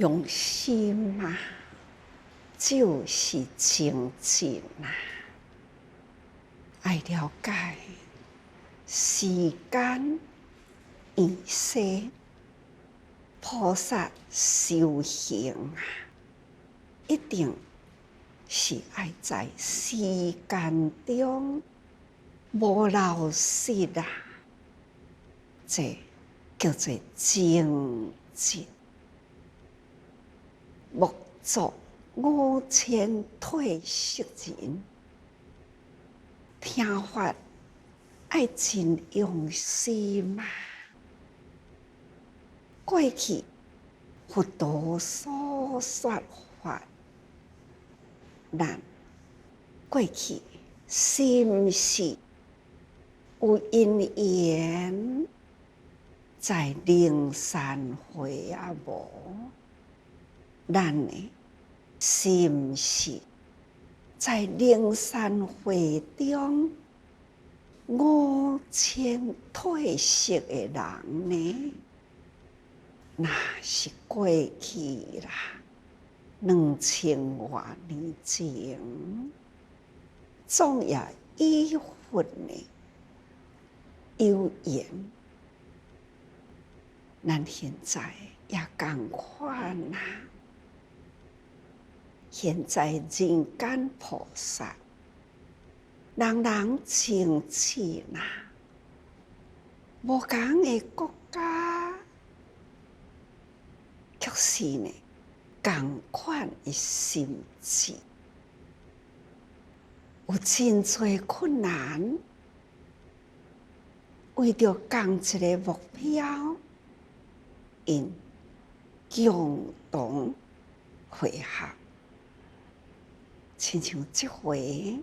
用心啊，就是清净啊。爱了解时间易逝，菩萨修行啊，一定是爱在时间中无流失啊。这叫做精进。莫作5000退色人，听法爱真用心啊。过去佛陀所说法，咱过去是毋是有因缘在灵山会啊无？咱呢是毋是在灵山会中5000退色的人呢？那是过去啦，2000多年前，总也依佛呢有缘，咱现在也同款啦。现在人间菩萨，人人清净啦，无同的国家，却是呢同款的心智，有真多困难，为着同一个目标，因共同会合。亲像这回，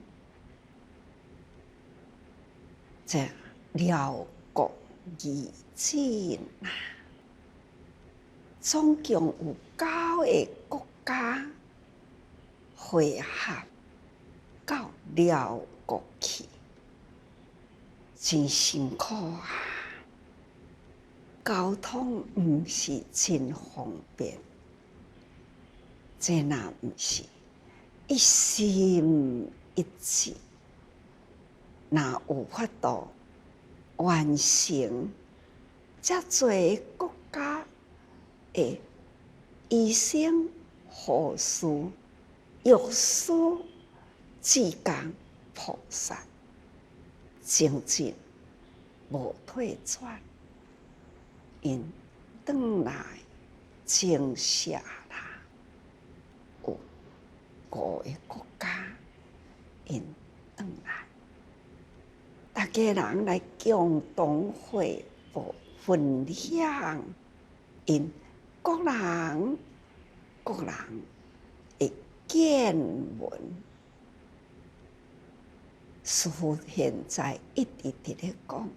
这辽国议会啊，总共有9个国家会合到辽国去，真辛苦啊！交通毋是真方便，这若毋是一心一志，若有法度完成遮多国家的医生、护士、药师、志工菩萨，精进无退转，因转来正下啦，有5个国家，因转来，大家人来共同会报分享，因各人的见闻。师父现在一直伫咧讲，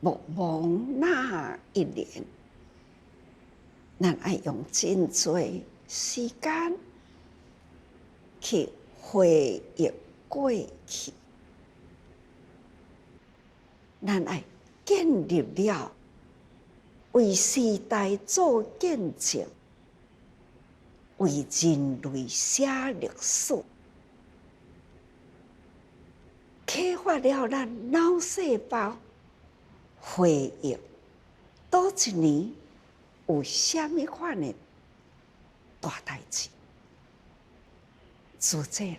莫忘那一年，咱爱用真多时间去回忆过去，咱爱建立了为时代做见证，为人类写历史，启发了咱脑细胞回忆倒一年有啥物款的大代志，自这人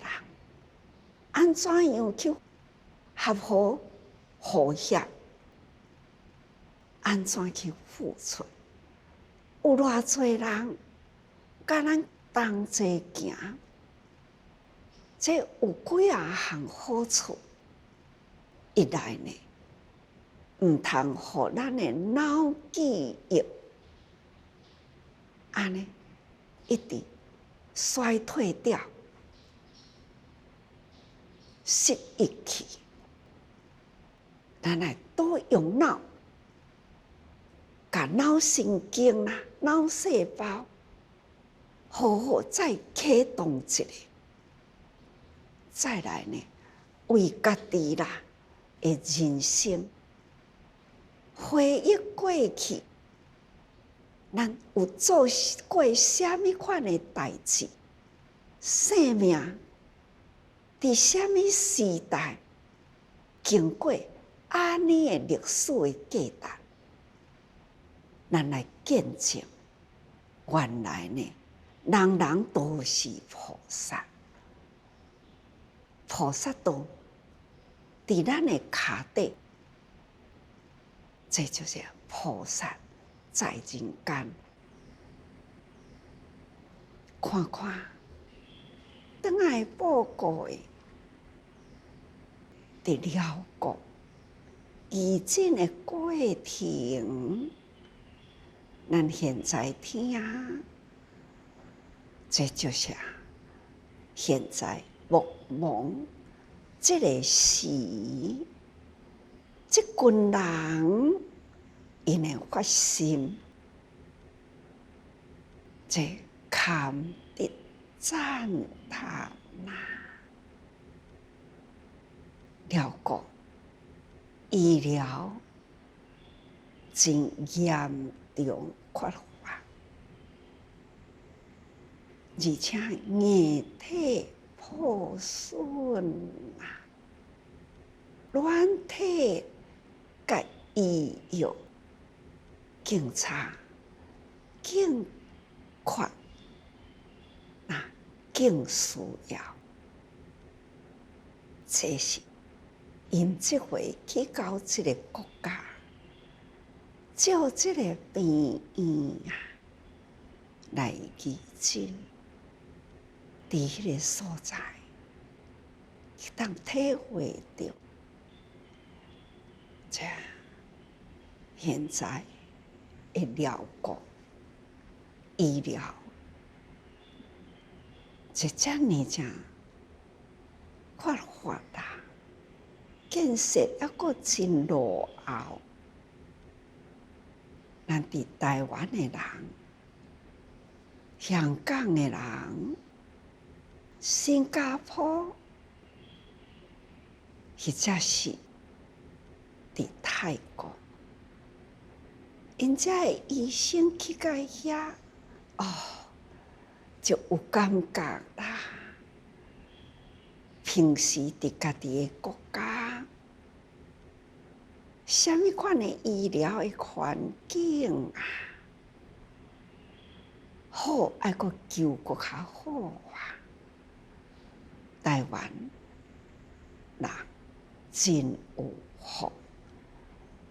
安怎样去合乎和谐，安怎去付出，有偌侪人甲咱同齐行，这有几项好处。一来呢，毋通互咱的脑记忆安尼一直衰退掉、失忆去。咱来多用脑，甲脑神经啦、脑细胞好好再启动一下。再来呢，为家己啦的人生回忆过去，咱有做过什么款的代志，生命伫什么时代经过安尼的历史的价值，咱来见证，原来呢，人人都是菩萨，菩萨道伫咱的脚底，这就是菩萨在人间。看看，倒来报告的，伫了解医诊的过程，咱现在听，这就是现在目蒙这个时，这群人因的发心，这堪得赞叹呐！了解医疗真严重缺乏，而且硬体破损啊，软体甲医药更差，更缺，更需要。这是因这回去到这个国家，照这个病院啊来医治，伫迄个所在，当体会到，这现在会了解医疗，这遮尼正缺乏啦，建设还阁真落后。咱伫台湾的人、香港的人、新加坡，或者是伫泰国，因遮的医生去到遐，就有感觉啦。平时伫家己的国家，什么款的医疗的环境啊，好，还阁求阁较好啊！台湾人真有福，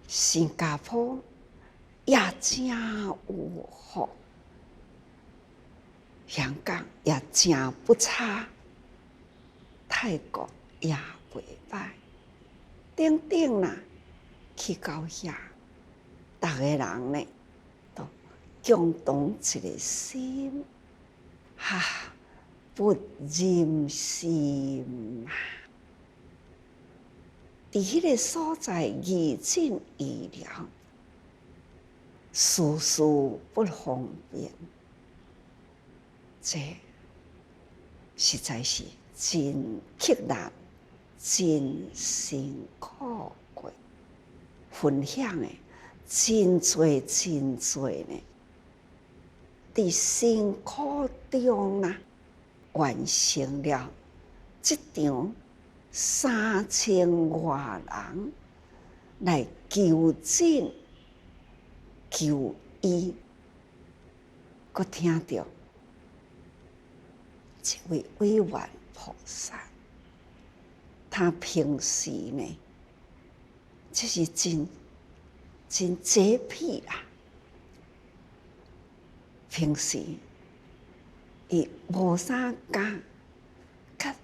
新加坡也真有福，香港也真不差，泰国也袂歹，等等啦。去到遐，逐个人呢，都共同一个心，不忍心啊！伫迄个所在医诊医疗，事事不方便，这实在是真刻难，真辛苦过。分享的真多真多呢，伫辛苦中完成了这场3000多人来求诊求医，阁听到这位委员菩萨，他平时呢，这是真洁癖啦。平时伊无啥敢较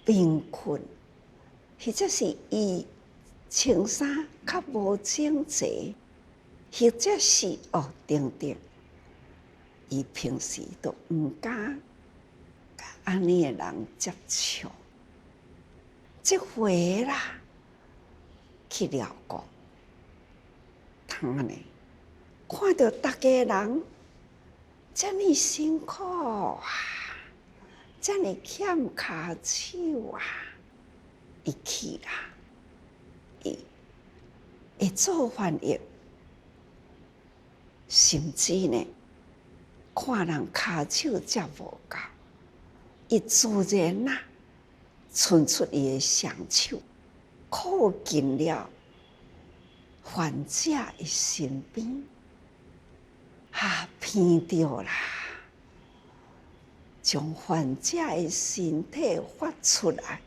贫困，或者是伊穿衫较无整齐，或者是等等，伊平时都毋敢甲安尼的人接触。这回啦，去了解，他呢看到大家人遮尼辛苦啊，遮尼欠骹手啊，伊去啦，伊会做翻译，甚至呢，看人骹手才无够，伊自然伸出伊的双手，靠近了患者的身边，闻到啦，将患者的身体发出来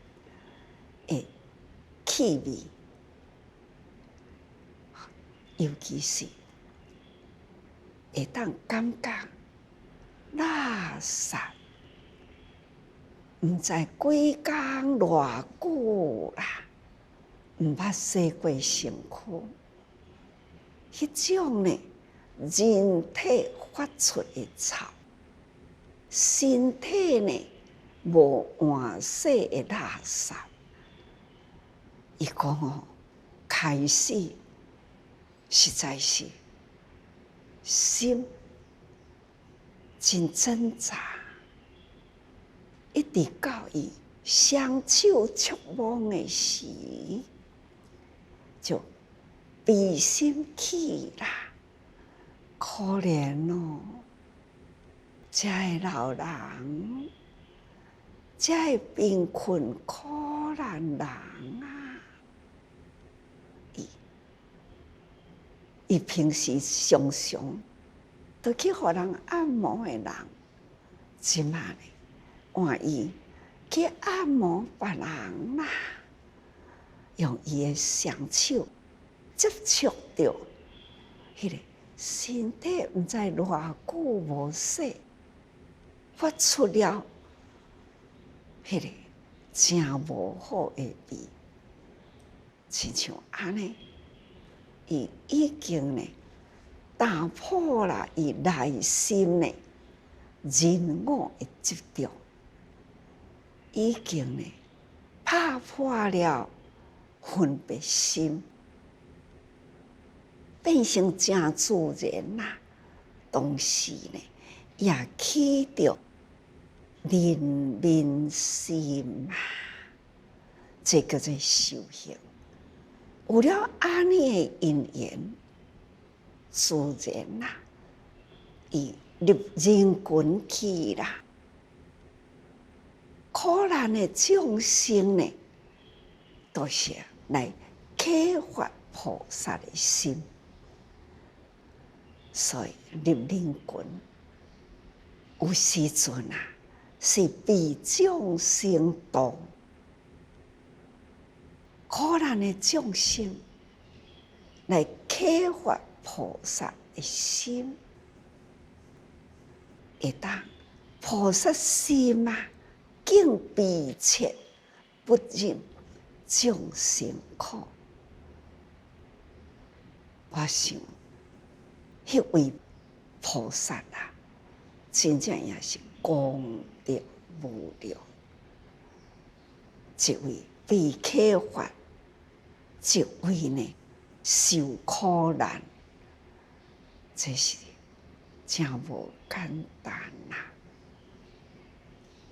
的气味，尤其是会当感觉垃圾，毋知几工偌久啦，毋捌洗过身躯，迄种呢，人体发出的臭，身体呢无换洗的垃圾，伊讲开始实在是心真挣扎，一直到伊双手触摸的时，就悲心起啦。可怜哦，这个老人，这个贫困可怜人啊！伊平时常常都去互人按摩的人，即马呢，换伊去按摩别人啦，用伊的双手接触到迄个身体，毋知偌久无洗，发出了迄个真无好的味，亲像安尼。伊已经呢打破了伊内心呢人我的执着，已经呢打破了分别心，变成真自然啦。同时呢，也起着人民心啊，这个在修行。有了安尼的因缘，自然啦，伊入人群去啦。可怜的众生呢，都是来启发菩萨的心，所以入人群有时阵是被众生度。可怜的众生来启发菩萨的心，会当菩萨心敬悲切，不忍众生苦。我想，迄位菩萨真正也是功德无量，一位被启发，一位呢受苦难，这是真无简单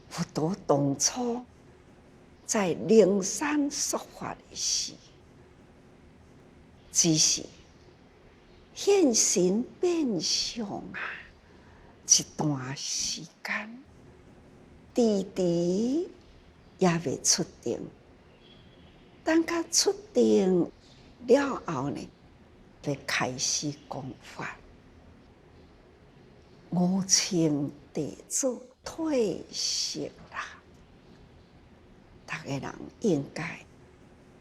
佛陀当初在灵山说法的时，只是现身变相一段时间，迟迟也未出定。等到出定了后呢，就开始讲法。五清弟子退息啦，大家人应该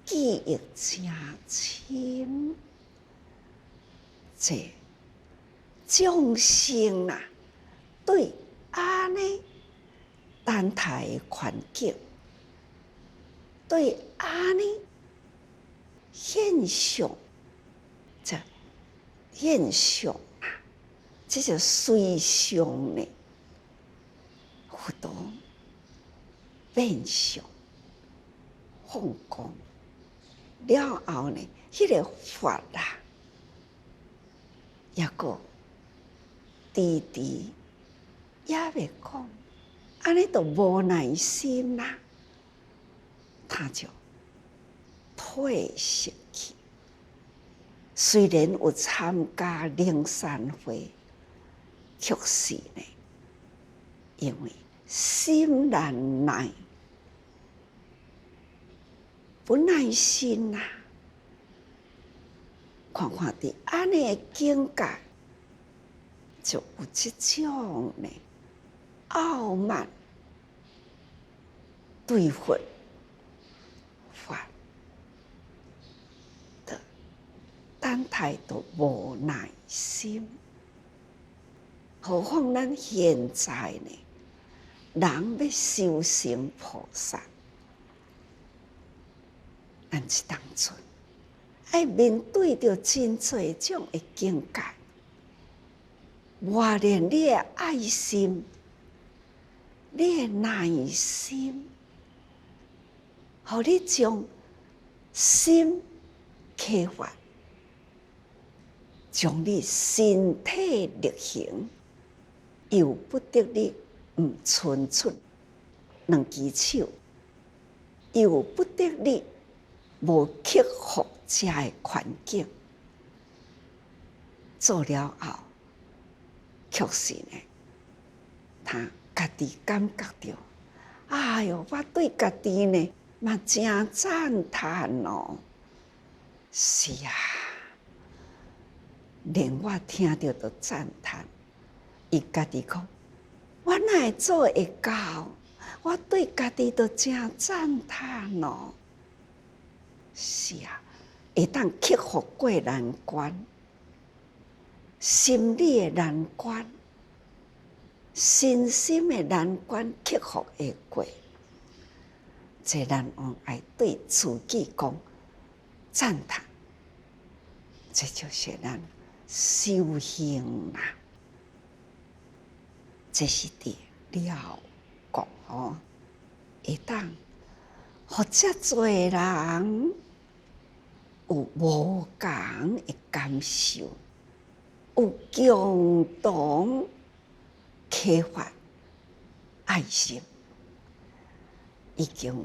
记忆真深。这众生对安尼等待的环境，对安尼现象，这现象这就随象呢，佛陀变相放光了后呢，迄个法也个迟迟也未讲，安尼就无耐心啦，他就退息去。事虽然有参加灵山会，却是呢，因为心难耐，不耐心呐、看看伫安尼的境界，就有这种呢傲慢、对佛法的等待都无耐心。何况咱现在呢，人要修成菩萨，咱这当阵爱面对着真侪种的境界，磨练你的爱心、你的耐心，互你将心开发，将你身体力行，由不得你毋伸出两只手，由不得你无克服这个环境，做了后，确实呢，他家己感觉到，哎哟，我对家己呢嘛真赞叹哦。是啊，连我听到都赞叹。伊家己讲，我哪会做会到？我对家己都真赞叹哦。是啊，会当克服过难关，心理的难关，身心的难关克服会过，这咱往爱对自己讲赞叹，这就是咱修行啦。这是伫了觉哦，会当互遮多人有无共的感受，有共同启发爱心。已经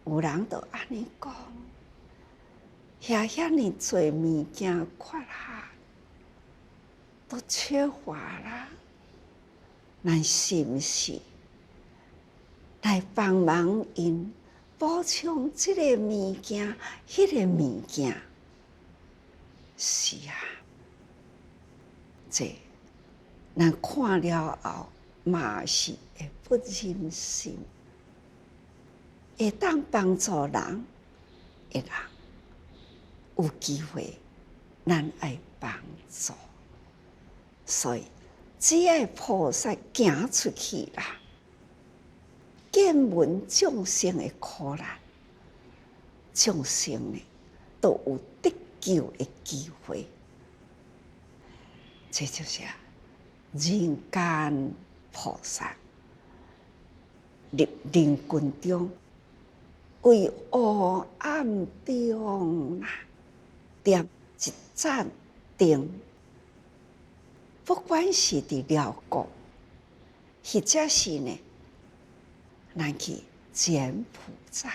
有人都安尼讲，遐尼侪物件缺乏，都缺乏啦。咱是毋是来帮忙因补充这个物件、迄个物件？是啊，这咱看了后嘛是会不忍心，会当帮助人，会人有机会，咱爱帮助，所以。只要菩萨行出去啦，见闻众生的苦难，众生呢都有得救的机会。这就是人间菩萨入人群中，为黑暗中啦，点一盏灯。不管是伫了国，或者是呢，咱去柬埔寨，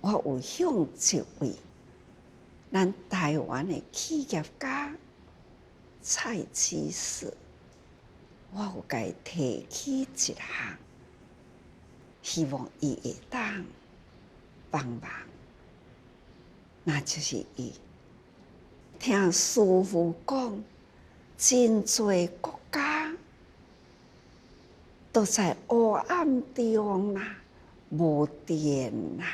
我有向一位咱台湾的企业家蔡居士，我有甲伊提起一项，希望伊会当帮忙，那就是伊听师父讲。真侪国家都在黑暗中啦，无电啦，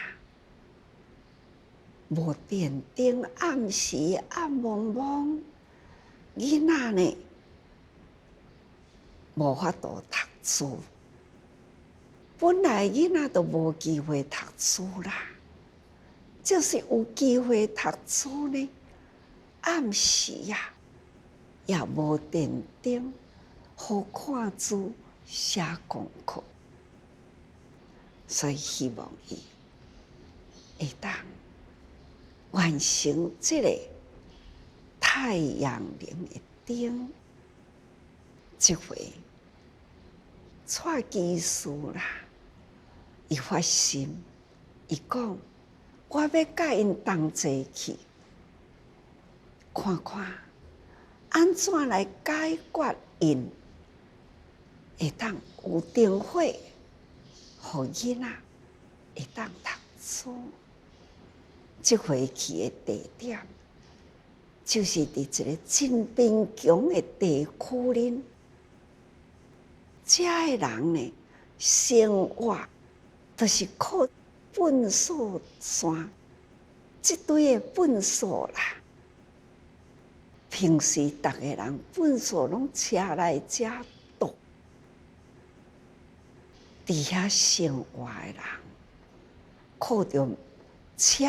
无电灯，暗时暗蒙蒙，囡仔呢无法度读书。本来囡仔都无机会读书啦，就是有机会读书呢，暗时呀。也无电灯，好看书、写功课，所以希望伊会当完成这个太阳能的灯。这回蔡技师啦，伊发心，伊讲我要甲因同齐去，看看安怎来解决因会当有灯火，互囡仔会当读书。这回去的地点，就是伫一个真贫穷的地区里，遮的人呢，生活就是靠粪扫山，这堆的粪扫啦。平时逐个人粪扫拢车来遮倒，伫遐生活的人，靠着车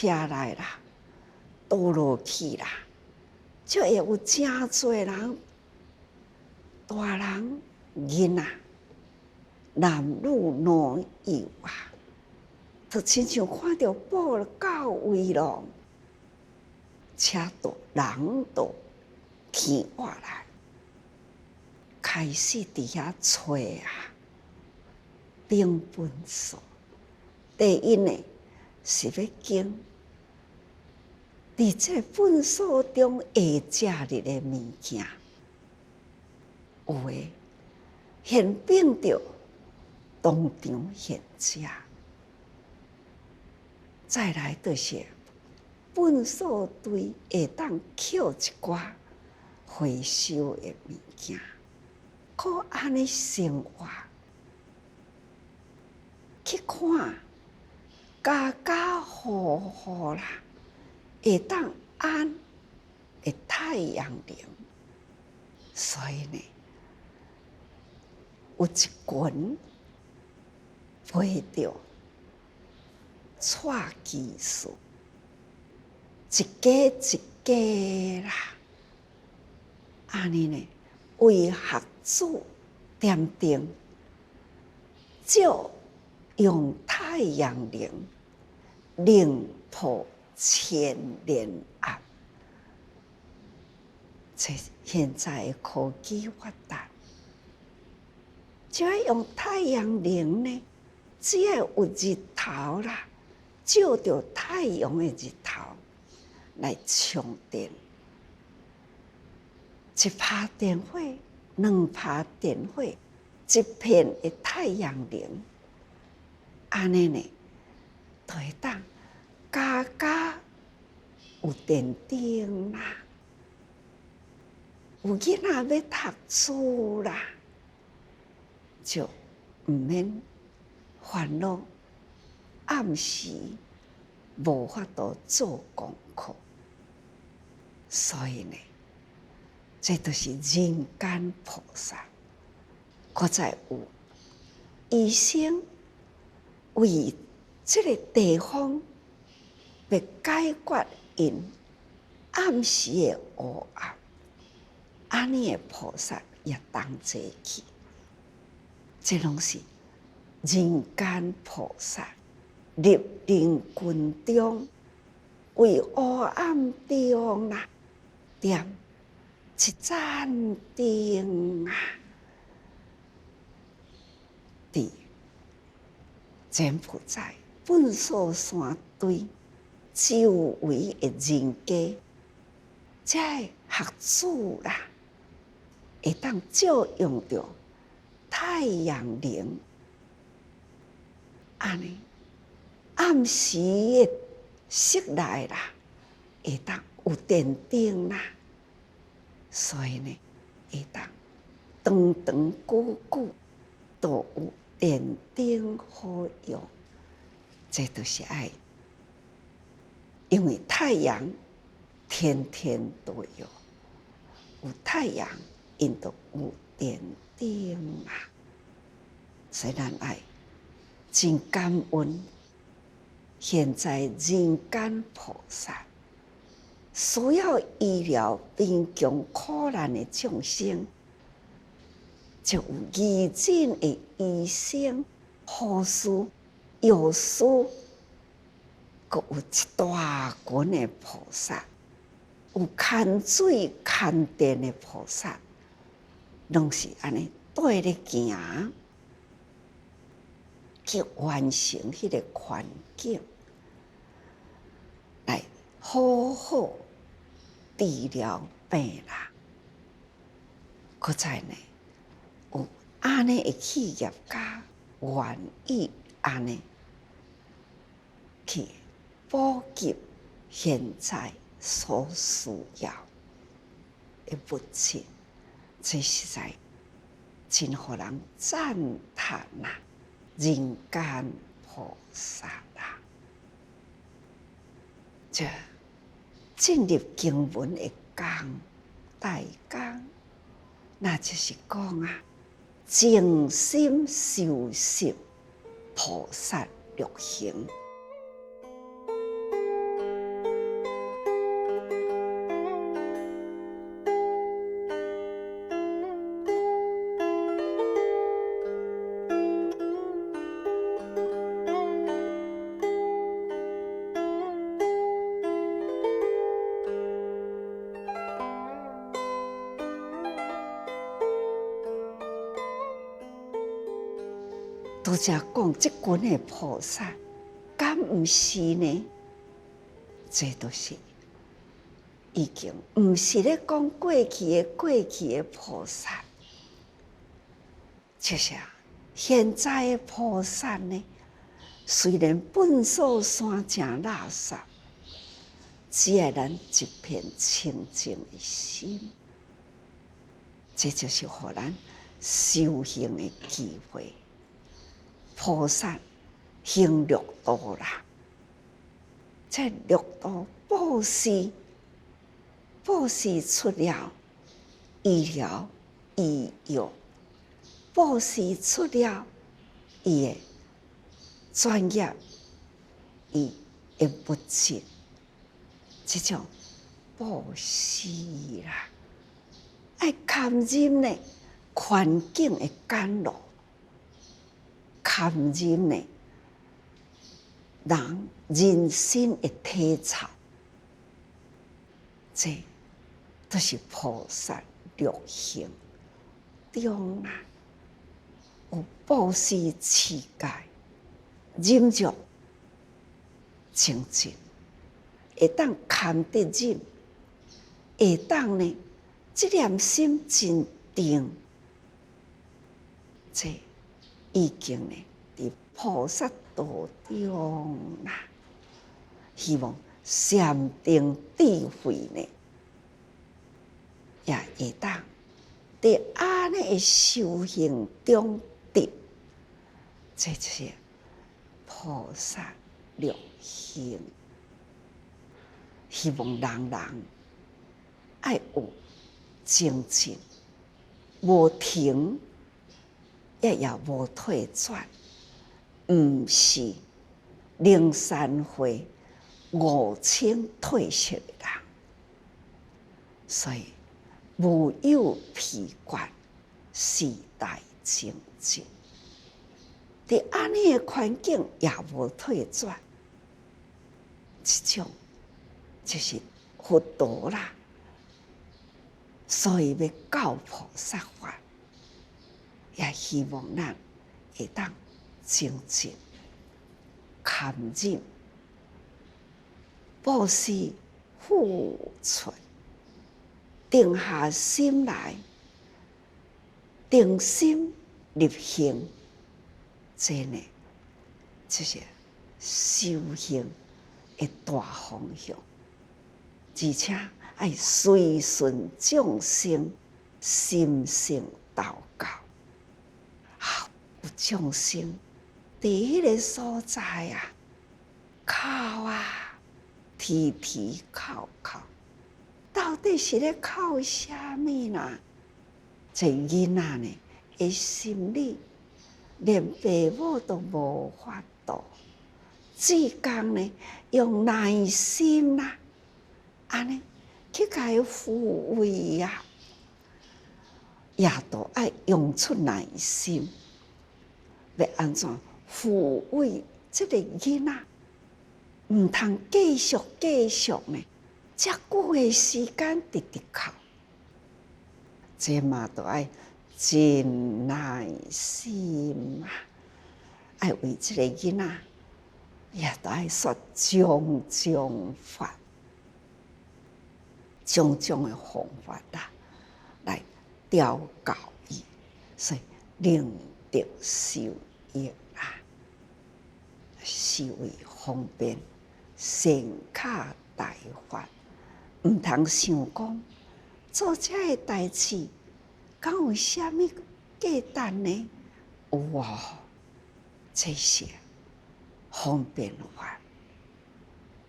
来啦，倒落去啦，就会有真侪人，大人、囡仔，男女老幼啊，就亲像看到报到位咯，车倒人倒起活来，开始伫遐找啊，顶粪扫。第一呢，是要经伫这粪扫中会食入的物件，有诶现变着当场现食。再来就是粪扫堆会当捡一寡回收的物件，靠安尼生活，去看家家户户啦，会当安的太阳能，所以呢，有一群陪着带技术，一家一家啦，安尼呢，为学子点灯，照用太阳能，令破千年暗。这现在的科技发达，就要用太阳能呢，只要有日头啦，照着太阳的日头来充电。一拍电火，两拍电火，一片的太阳能，安尼呢，就会当家家有电灯啦，有囡仔要读书啦，就毋免烦恼暗时无法度做功课。所以呢，这就是人间菩萨。搁再有医生为这个地方要解决因暗时的黑暗，安尼的菩萨也同齐去。这拢是人间菩萨入人群中，为黑暗中啦点一盏灯啊！伫柬埔寨粪扫山堆周围的人家，这学子啦，会当照用着太阳能，安尼暗时的室内啦，会当有电灯啦，所以呢，会当长长久久都有电灯好用。这就是爱，因为太阳天天都有，有太阳，因就有电灯啊。所以咱爱真感恩，现在人间菩萨需要医疗贫穷苦难的众生，就有义诊的医生、护士、药师，阁有一大群的菩萨，有牵水牵电的菩萨，拢是安尼对咧行，去完成迄个环境，来，好好治疗病人。搁再呢，有安尼的企业家愿意安尼去补给现在所需要的物质，这实在真互人赞叹啊！人间菩萨啊，这进入经文的讲大讲，那就是讲啊，静心修习菩萨六行。拄则讲即群的菩萨，敢毋是呢？这都是已经毋是咧讲过去的菩萨，就是现在的菩萨呢。虽然本所山正垃圾，只要咱一片清净的心，这就是互咱修行的机会。菩萨行六道啦，这六道布施出了医疗医药，布施出了伊的专业伊的物质，这种布施啦，爱堪忍呢环境的干扰。堪忍呢，人心的体操，这都是菩萨六行中啊，有布施持戒、忍辱、精进，会当堪得忍，会当呢，这念心真定，这。已经呢，伫菩萨道中啦，希望禅定智慧呢，也会当伫安尼的修行中得，这就是菩萨六行。希望人人爱有精进，无停。也无退转，毋是03岁5000退休的人，所以无有疲倦，时代精进。伫安尼的环境也无退转，这种就是佛道啦。所以要教菩萨法。也希望咱会当精进、堪忍、布施、付出，定下心来，定心立行，这呢，这是修行的大方向，而且爱随顺众生心性祷告。有众生伫迄个所在啊，哭啊，啼啼哭哭，到底是咧哭啥物啦？这囡仔呢，的心理连爸母都无法度，只讲呢用耐心啦，安尼去甲伊抚慰啊，也都爱用出耐心。要安怎抚慰这个囡仔？毋通继续呢，遮久的时间直哭，这嘛都爱真耐心啊！爱为这个囡仔，也都爱说种种法，种种的方法啦，来调教伊，所以令得受益啊，是为方便善巧大法，毋通想讲做这个代志，敢有啥物价值呢？有啊，这些方便法，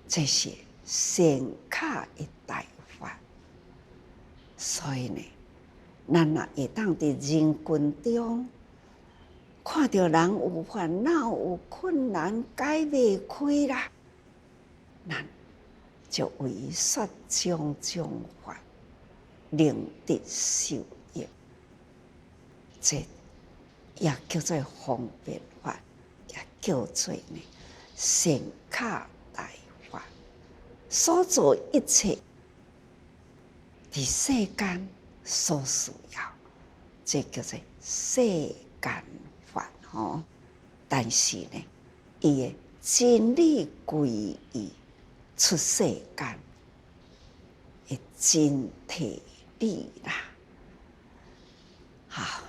这是善巧的大法。所以呢，咱若会当伫人群中看到人有烦恼、有困难，解袂开啦，咱就为伊说种种法，令得受益。这也叫做方便法，也叫做呢善巧大法。所做一切，伫世间所需要，这叫做世间法吼。但是呢，伊的真理归于出世间的真体理啦。好，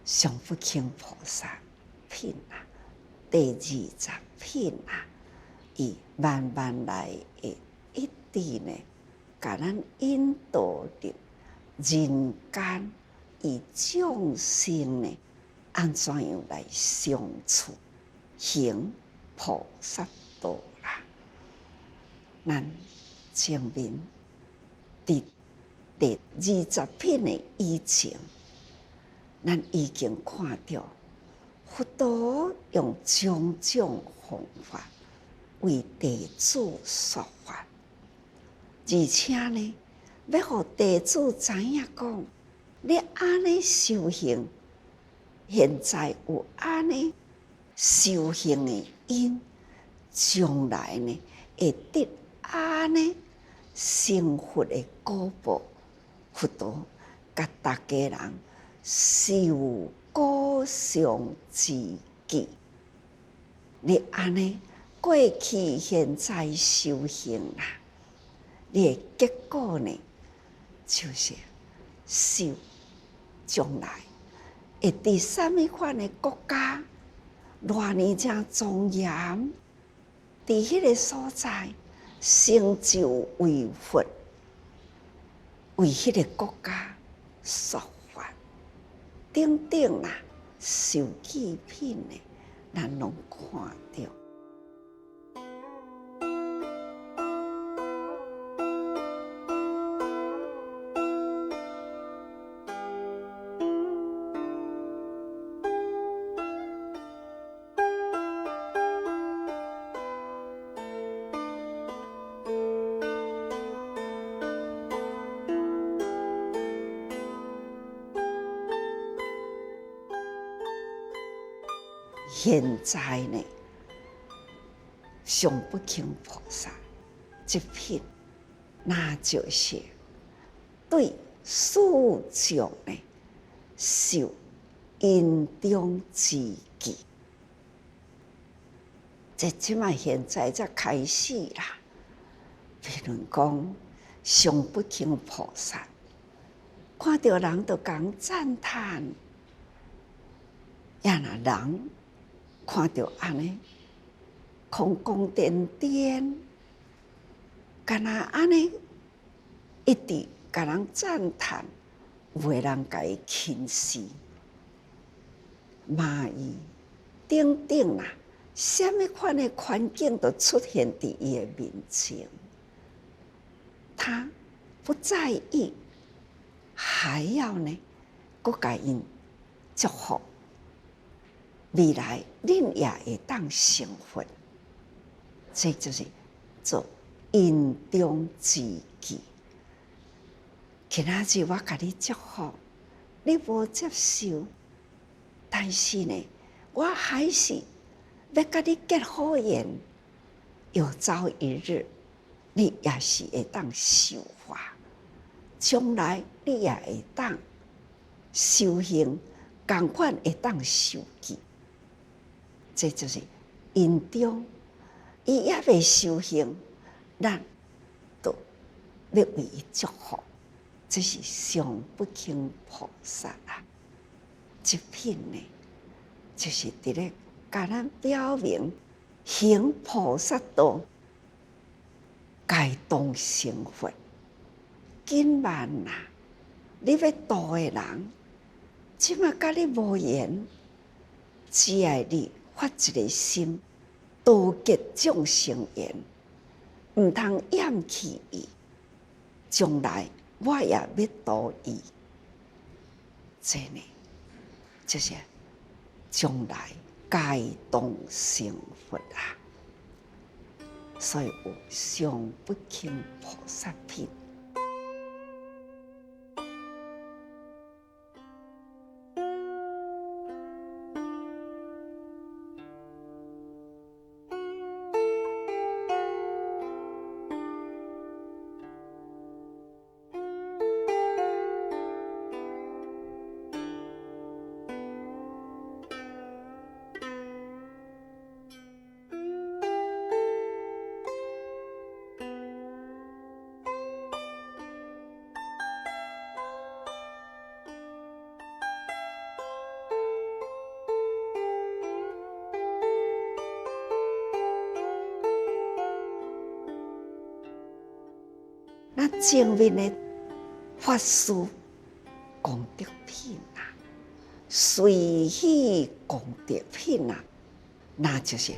上不轻菩萨品啊，第20品啊，伊慢慢来的一直呢，甲咱引导入人间，以众生呢，安怎样来相处，行菩萨道啦。咱前面伫第20品的以前，咱已经看到佛陀用种种方法为弟子说法，而且呢，要互弟子知影讲，你安尼修行，现在有安尼修行的因，将来呢会得安尼成佛的果报。佛陀甲大家人受果相之记，你安尼过去、现在修行啦，你的结果呢，就是受将来会伫啥物款的国家，偌尼正庄严，伫迄个所在成就为佛，为迄个国家说法，等等啦，受记品呢，咱拢看到。现在呢，上不轻菩萨这品，那就是对世众呢受因中之记。这即卖现在才开始啦。譬如讲，上不轻菩萨看到人就讲赞叹，也那人看到安尼空空点点，敢若安尼一直甲人赞叹，有个人甲伊轻视、骂伊，等等啦，什么款的环境都出现伫伊的面前，他不在意，还要呢，搁甲因祝福。未来恁也会当成佛，这就是做因中之记。今仔日我甲你祝福，你无接受，但是呢，我还是要甲你结好缘。有朝一日，你也是会当受法，将来你也会当修行，同款会当受记。这就是因中，伊也未修行，咱都要为伊祝福，这是上不轻菩萨啊！这品呢，就是伫咧甲咱表明行菩萨道，该当成佛。今晚啊，你要度的人，即马甲你无缘，只爱你发一个心，度结众生缘，毋通厌弃伊。将来我也要度伊，这呢，就是将来该当成佛啊！所以有上不轻菩萨品。那前面的法师功德品啊，随喜功德品啊，那就是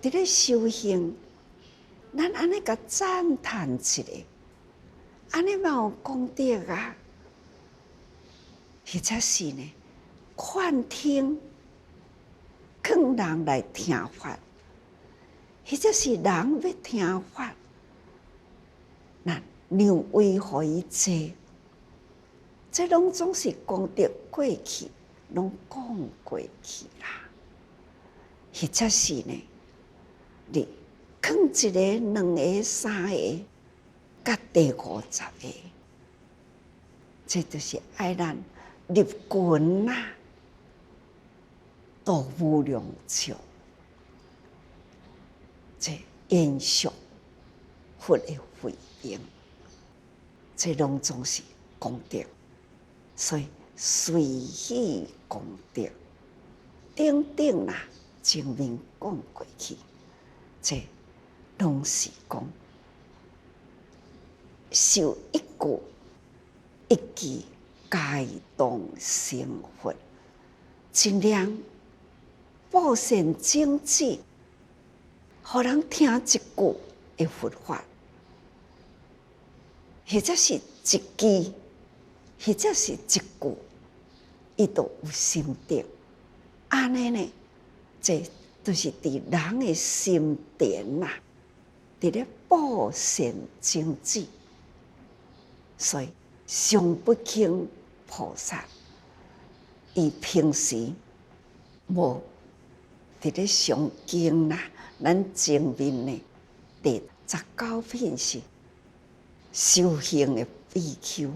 伫咧修行，咱安尼甲赞叹一下，安尼嘛有功德啊，或者是呢，劝听，劝人来听法，或者是人要听法，咱让位互伊坐，这拢总是功德过去，拢讲过去啦。或者是呢，你劝一个、两个、三个，甲第50个，这就是爱咱入群啦，度无量众，这延续佛的慧命。这拢总是功德，所以随喜功德，等等啦，前面讲过去，这拢是讲受一句一句该当成佛，尽量布善经济，互人听一句的佛法。或者是一句，或者是一句，伊都有心得。安尼呢，这都是伫人的心田呐，伫咧布善经济。所以上不轻菩萨，伊平时无伫咧上经啦，咱前面呢第19品是。修行的秘诀，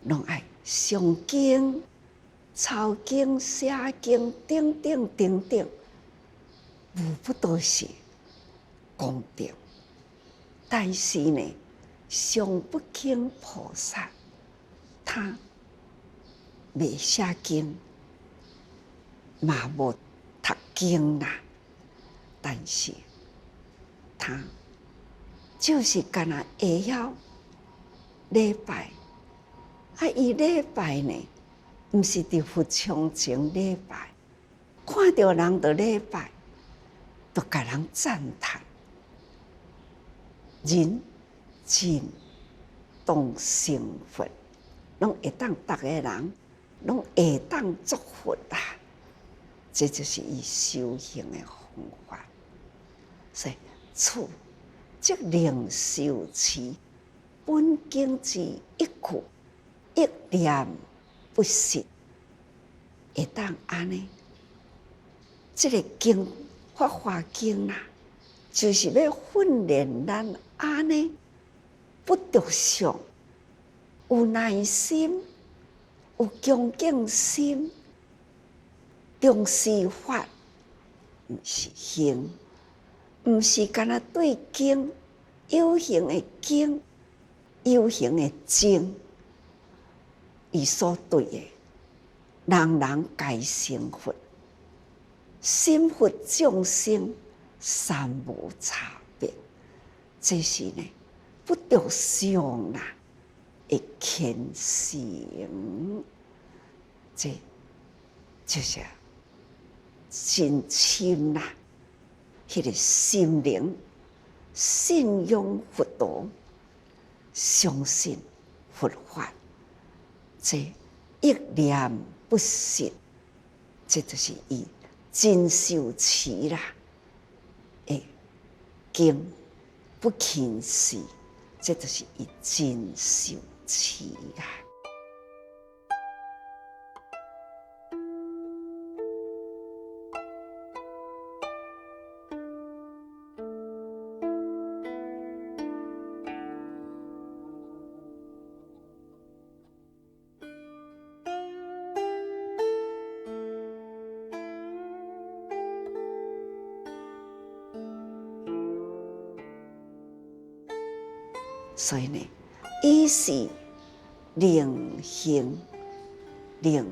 拢爱上经、抄经、写经，等等等等，无不都是功德。但是呢，上不轻菩萨，他未写经，嘛无读经啦，但是他就是干那会晓。礼拜，伊礼拜呢，毋是伫佛像前礼拜，看到人就礼拜，就甲人赞叹，人真当成佛，拢会当逐个人，拢会当作佛啦。这就是伊修行的方法。所以，处即令受持。本经之一句一念不失，会当安尼。这个经《法华经》啦，就是要训练咱安尼不着相，有耐心，有恭敬心，重视法，毋是行，毋是干那对经有形的经。有形的精，伊所对的，人人皆成佛，心佛众生三无差别。这是呢，不着相啦，会虔诚，这就是真深啦，迄个心灵信仰佛陀，相信佛法，这一念不失，这就是伊真受持啦。诶，经不轻视，这就是伊真受持啊。所以呢，伊是灵行灵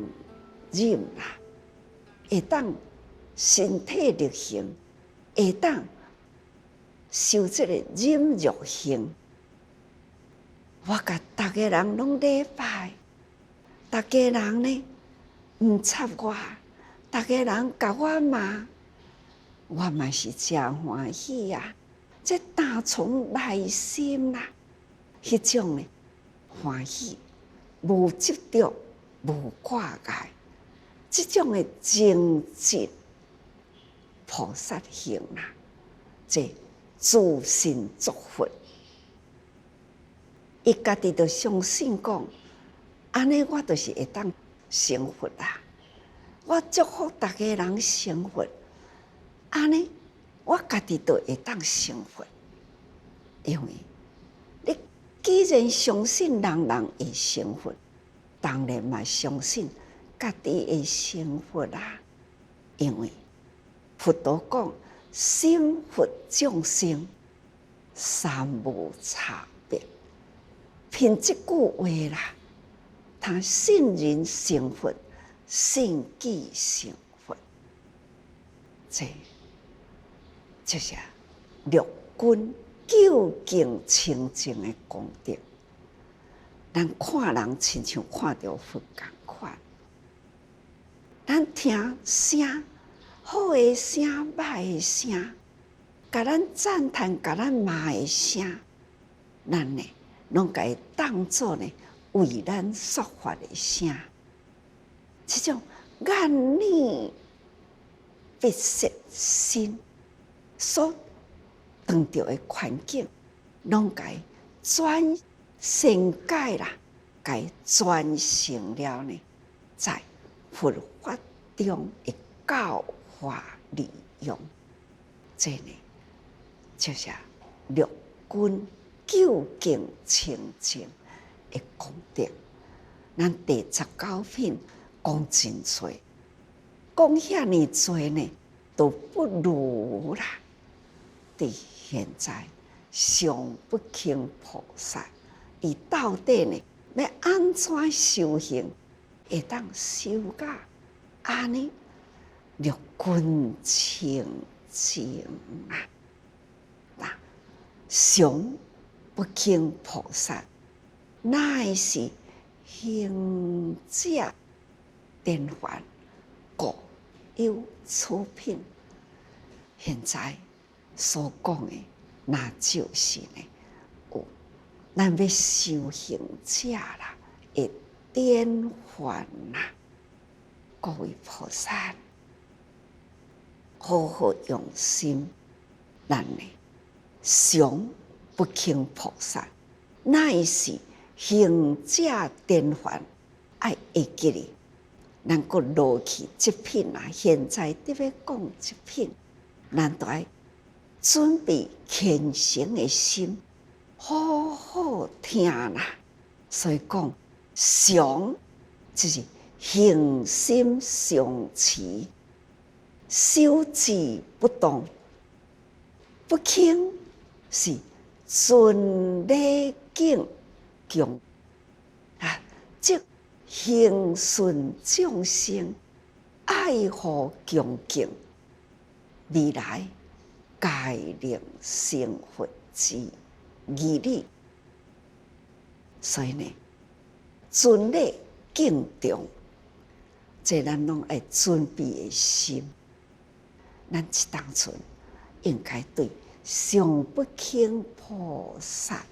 忍啦，会当身体力行，会当受这个忍辱行。我甲大家人拢礼拜，大家人呢毋插我，大家人甲我骂，我嘛是真欢喜啊！这打从内心啦。迄种呢欢喜，无执着，无挂碍，这种的精进菩萨行啦，这自信作佛，伊家己就相信讲，安尼我就是会当成佛啦。我祝福大家人成佛，安尼我家己就会当成佛，因为你。既然相信人人会成佛，当然嘛相信家己会成佛啦。因为佛陀讲，心佛众生三无差别。凭这句话啦，他信人成佛，信己成佛，这就是六根。究竟清净的功德，咱看人亲像看到佛同款。咱听声，好的声、歹的声，甲咱赞叹、甲咱骂的声，咱呢，拢甲伊当作呢为咱说法的声。这种眼耳鼻舌身所当着的环境，拢甲伊转善解啦，甲伊转成了呢，在佛法中的教化利用。这呢，就是六根究竟清净的功德。咱第19品讲真多，讲遐尼多呢，都不如啦。伫现在上不轻菩萨，伊到底呢要安怎修行，会当修到安尼六根清净啊！那上不轻菩萨，乃是行者典范，故有此品。现在所讲的，那就是呢，有咱要修行者啦，的典范啦。各位菩萨，好好用心，咱呢上不轻菩萨，乃是行者典范，爱会记哩。咱阁落去这品啊，现在伫要讲这品，咱都爱准备虔诚的心，好好听啦。所以讲，常就是行心常持，修持不动。不轻是遵礼敬，共啊，即行顺众生，爱护恭敬，未来皆能成佛之义理。所以呢，尊礼敬重，这咱拢爱准备的心。咱一当阵应该对上不轻菩萨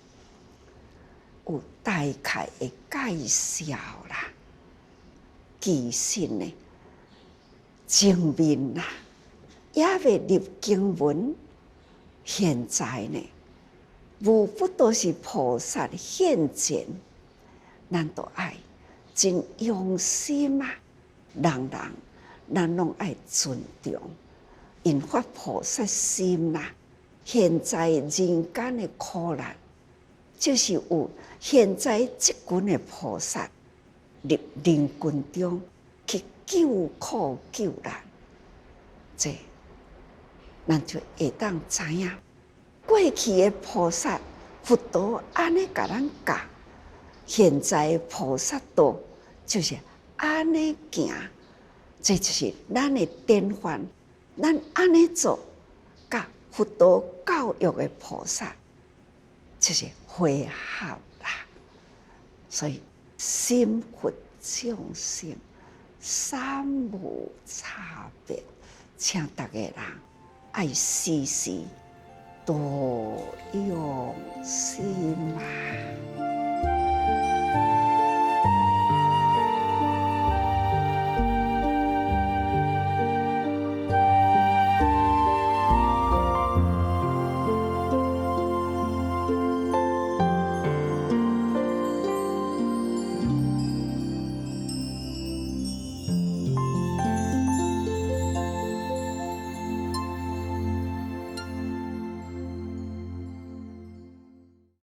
有大概的介绍啦。其实呢，前面啦也未入经文，现在呢，无不都是菩萨现前，咱都爱真用心啊！人咱拢爱尊重。因发菩萨心啦，现在人间的苦难，就是有现在这群的菩萨入人群中去救苦救难，这咱就会当知影，过去的菩萨佛陀安尼甲咱教，现在菩萨道就是安尼行，这就是咱的典范。咱安尼做，甲佛陀教育的菩萨就是会合啦。所以心佛众生三无差别，请大家人爱时时多用心啊。